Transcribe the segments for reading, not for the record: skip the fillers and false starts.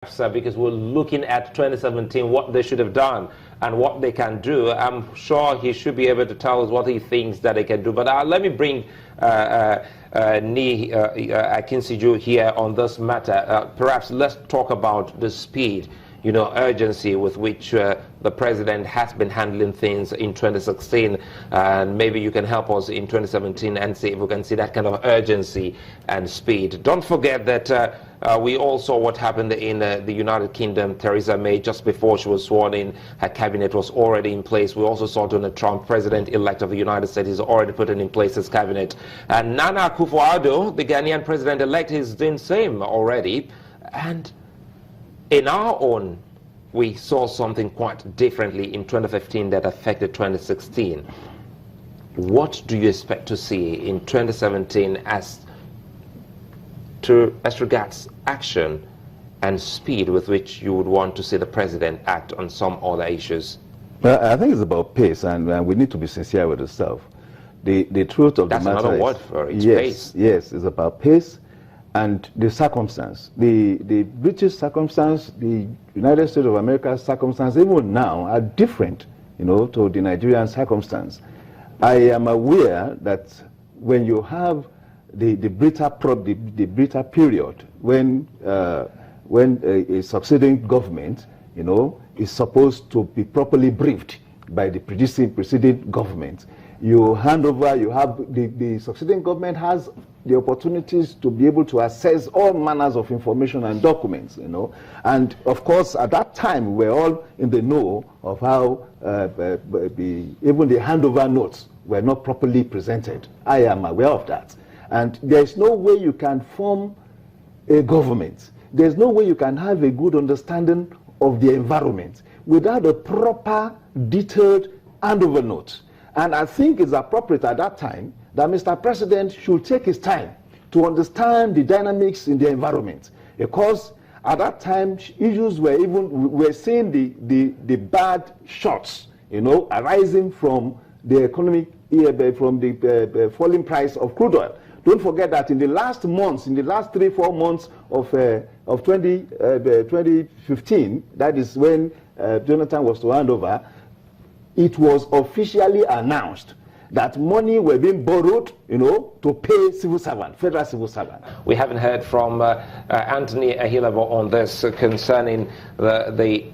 Because we're looking at 2017, what they should have done and what they can do. I'm sure he should be able to tell us what he thinks that they can do. But let me bring Akinseju here on this matter. Perhaps let's talk about the speed, urgency with which the president has been handling things in 2016, and maybe you can help us in 2017 and see if we can see that kind of urgency and speed. Don't forget that we all saw what happened in the United Kingdom. Theresa May, just before she was sworn in, her cabinet was already in place. We also saw Donald Trump, president-elect of the United States, is already putting in place his cabinet. And Nana Akufo-Addo, the Ghanaian president-elect, is doing the same already. And in our own, we saw something quite differently in 2015 that affected 2016. What do you expect to see in 2017 as regards action and speed with which you would want to see the president act on some other issues? Well, I think it's about pace, and we need to be sincere with ourselves. The truth of the matter is... That's another word for it, pace. Yes, it's about pace and the circumstance. The British circumstance, the United States of America's circumstance, even now, are different, to the Nigerian circumstance. I am aware that when you have the Brita period, when a succeeding government, is supposed to be properly briefed by the preceding government, you hand over, you have the succeeding government has the opportunities to be able to assess all manners of information and documents, and of course at that time we're all in the know of how even the handover notes were not properly presented. I am aware of that, and there's no way you can form a government, there's no way you can have a good understanding of the environment without a proper detailed handover note. And I think it's appropriate at that time that Mr. President should take his time to understand the dynamics in the environment, because at that time issues we're seeing the bad shots, arising from the economic, from the falling price of crude oil. Don't forget that in the last months, in the last 3-4 months of 2015, that is when Jonathan was to hand over, it was officially announced that money were being borrowed, to pay civil servant, federal civil servant. We haven't heard from Anthony Ahilabo on this concerning the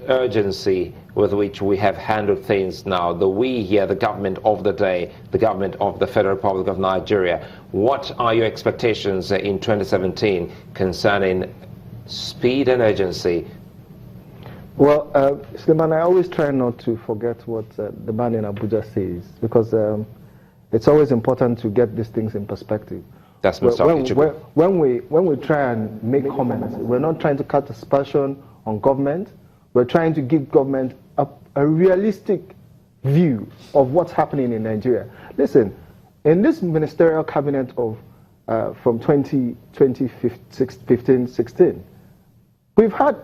urgency with which we have handled things now. We here, the government of the day, the government of the Federal Republic of Nigeria. What are your expectations in 2017 concerning speed and urgency? Well, Suleiman, I always try not to forget what the man in Abuja says, because it's always important to get these things in perspective. That's when we try and make comments, we're not trying to cast aspersion on government. We're trying to give government a realistic view of what's happening in Nigeria. Listen, in this ministerial cabinet of from 2015-16, we've had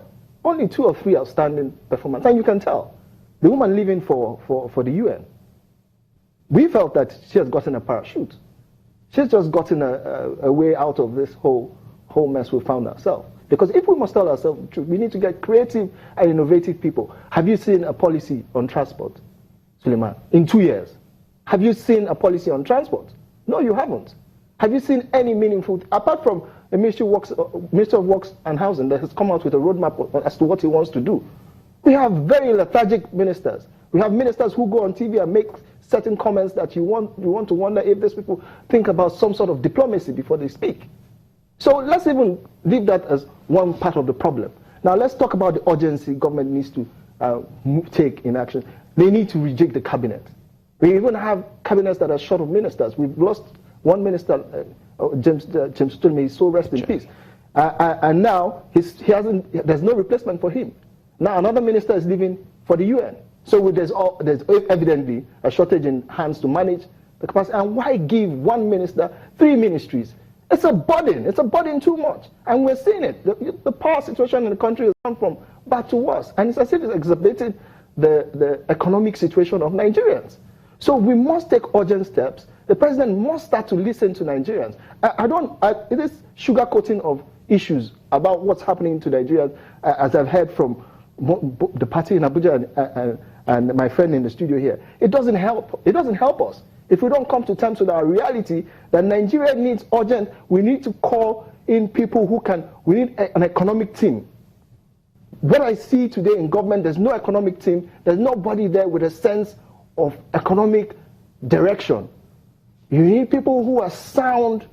only 2 or 3 outstanding performances, and you can tell. The woman leaving for the UN. We felt that she has gotten a parachute. She's just gotten a way out of this whole mess we found ourselves. Because if we must tell ourselves the truth, we need to get creative and innovative people. Have you seen a policy on transport, Suleiman, in 2 years? Have you seen a policy on transport? No, you haven't. Have you seen any meaningful, apart from the Ministry of Works and Housing that has come out with a roadmap as to what he wants to do? We have very lethargic ministers. We have ministers who go on TV and make certain comments that you want to wonder if these people think about some sort of diplomacy before they speak. So let's even leave that as one part of the problem. Now let's talk about the urgency government needs to take in action. They need to reject the cabinet. We even have cabinets that are short of ministers. We've lost one minister, James Tulme, so rest in peace. And now there's no replacement for him. Now another minister is leaving for the UN. So there's evidently a shortage in hands to manage the capacity. And why give one minister 3 ministries? It's a burden. It's a burden too much. And we're seeing it. The power situation in the country has come from bad to worse. And it's as if it's exacerbated the economic situation of Nigerians. So we must take urgent steps. The president must start to listen to Nigerians. It is sugarcoating of issues about what's happening to Nigeria, as I've heard from the party in Abuja and my friend in the studio here. It doesn't help. It doesn't help us if we don't come to terms with our reality that Nigeria needs urgent. We need to call in people who can. We need an economic team. What I see today in government, there's no economic team. There's nobody there with a sense of economic direction. You need people who are sound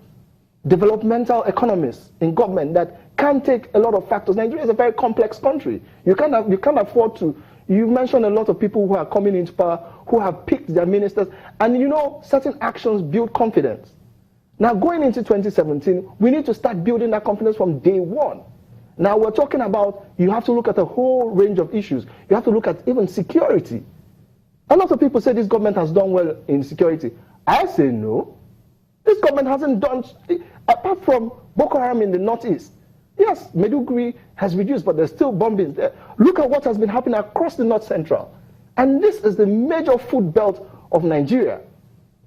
developmental economists in government that can take a lot of factors. Nigeria is a very complex country. You can't afford to. You mentioned a lot of people who are coming into power who have picked their ministers, and you know certain actions build confidence. Now going into 2017, we need to start building that confidence from day one. Now we're talking about, you have to look at a whole range of issues. You have to look at even security. A lot of people say this government has done well in security. I say no. This government hasn't done, apart from Boko Haram in the northeast. Yes, Maiduguri has reduced, but there's still bombings there. Look at what has been happening across the north central. And this is the major food belt of Nigeria.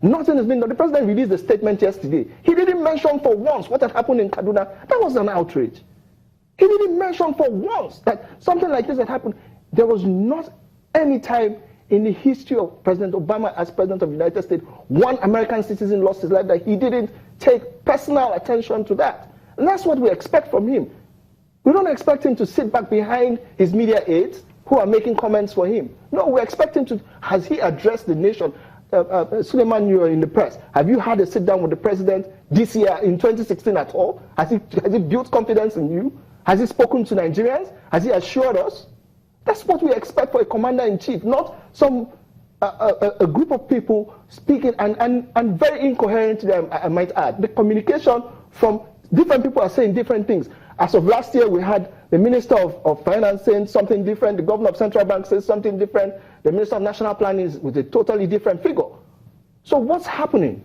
Nothing has been done. The president released a statement yesterday. He didn't mention for once what had happened in Kaduna. That was an outrage. He didn't mention for once that something like this had happened. There was not any time in the history of President Obama as President of the United States, one American citizen lost his life that he didn't take personal attention to that. And that's what we expect from him. We don't expect him to sit back behind his media aides who are making comments for him. No, we expect him to, has he addressed the nation? Suleiman, you are in the press. Have you had a sit down with the president this year in 2016 at all? Has he built confidence in you? Has he spoken to Nigerians? Has he assured us? That's what we expect for a commander-in-chief, not some a group of people speaking and very incoherent to them, I might add. The communication from different people are saying different things. As of last year, we had the Minister of Finance saying something different, the Governor of Central Bank says something different, the Minister of National Planning is with a totally different figure. So what's happening?